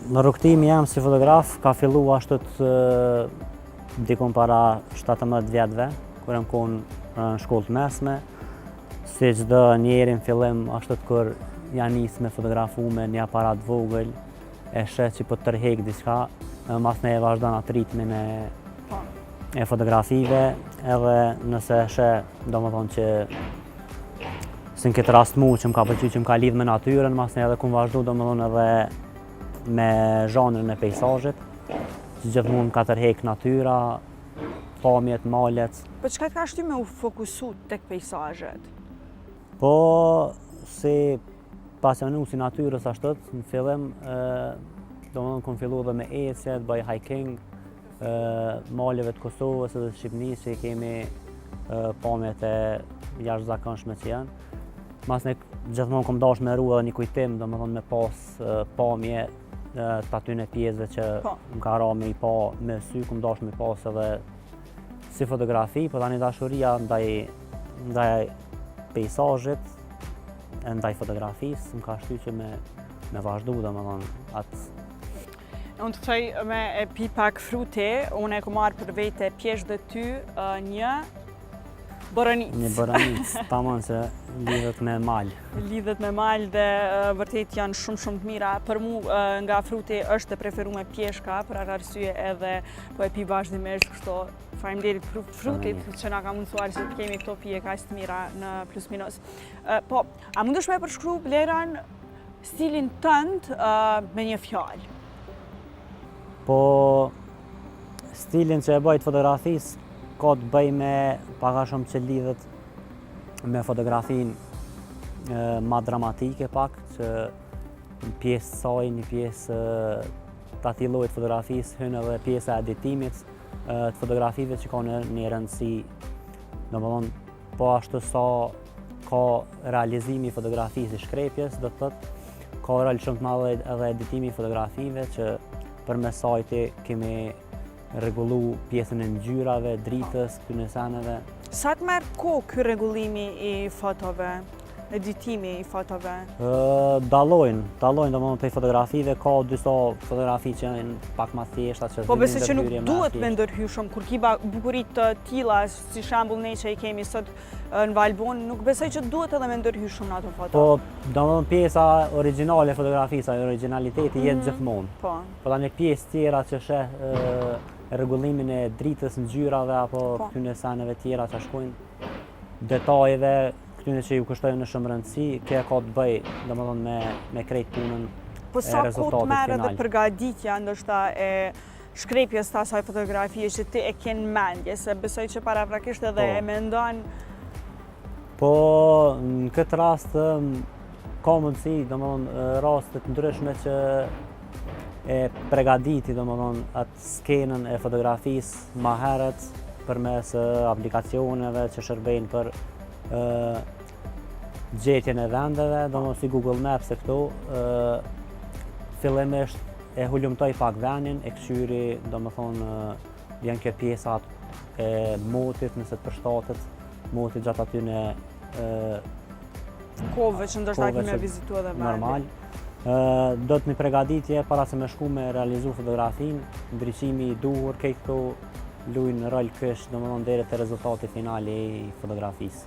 Në rrugtimin jam si fotograf ka fillu ashtu dikun para 17 vjetëve, kur jam qenë në shkollë të mesme. Si çdo njeri në fillim ashtu kur ja nis me fotografu me një aparat vogël, e sheh që po tërheq diçka, mas ne e vazhdon atë ritmin e fotografive, edhe nëse sheh domethënë që si në këtë rast mu që më ka pëlqyer që më ka lidh me natyrën, mas ne edhe ku vazhdu domethënë edhe me zhanrin e peizazhit, që gjithmonë ka tërheq natyra, pamjet, malet. Po çka ka shty me u fokusu tek peizazhet? Po si pasionues i natyrës ashtu, në fillim domethënë kam filluar edhe me ecje, bëj hiking, maleve të Kosovës edhe të Shqipërisë që kemi pamjet e jashtëzakonshme që janë. Mas ne gjithmonë kam dashur me ru edhe një kujtim, domethënë me pas pamje të atyne pjesëve që më ka ra me i pa me sy, kam dashur me pas edhe si fotografi, po tani dashuria ndaj peizazhit, ndaj fotografisë, më ka shty që me vazhdu domethënë atë. Unë të thoj me e pi pak fruti, unë e ku marrë për vete pjesht dhe ty një boranic. Një boranic, tamam që lidhet me mal. Lidhet me mal dhe vërtet janë shumë të mira. Për mu nga fruti është e preferuar pjeshka, për atë arsye edhe po e pi vazhdimisht, kështu faleminderit frutit që na ka mundësuar që të kemi këto pije kaq të mira në plus minus. Po, a mundesh me përshkru Bleran stilin tënd me një fjalë? Po stilin që e bëj të fotografisë ka të bëj me pak a shumë që lidhet me fotografinë ma dramatike pak, që një pjesë saj, një pjesë të atij lloji të fotografisë hyn edhe pjesa e editimit të fotografive që ka një rëndësi, domethënë po ashtu sa ka realizimi i fotografisë i shkrepjes, do të thotë ka rol shumë të madh edhe editimi i fotografive që përmes sajti kemi rregullu pjesën e ngjyrave, dritës, këtyre seneve. Sa të merr kohë ky rregullimi i fotove, editimi i fotove? Dallojnë domethënë te fotografive, ka disa fotografi që janë pak më thjeshta që po besoj që nuk duhet me ndërhyr shumë kur ki bukuritë të tilla, si shembull ne që i kemi sot në Valbon, nuk besoj që duhet edhe me ndërhyr shumë në ato foto. Po domethënë pjesa origjinale e fotografisë, origjinaliteti jetë gjithmonë. Po tani pjesë tjera që sheh rregullimin e dritës, ngjyrave apo këtyre seneve tjera që shkojnë detajeve, këtyre që ju kushtojnë në shumë rëndësi, kjo ka të bëj domethënë me krejt punën e rezultatit final. Po sa kohë të merr edhe përgatitja ndoshta e shkrepjes të asaj fotografie që ti e ke në mendje, se besoj që paraprakisht edhe e mendon. Po në këtë rast ka mundësi, domethënë raste të ndryshme që e përgatiti domethënë atë skenën e fotografisë më herët përmes aplikacioneve që shërbejnë për gjetjen e vendeve, domethënë si Google Maps e këto. Fillimisht e hulumtoj pak vendin, e këshyri domethënë janë kjo pjesat e motit, nëse të përshtatet motit gjatë atyne kohëve që ndoshta kemi vizituar edhe vendin. Normal. Do të një përgatitje para se me shku me realizu fotografinë, ndriçimi i duhur, këto luajnë rol kësh domethënë deri te rezultati final i fotografisë.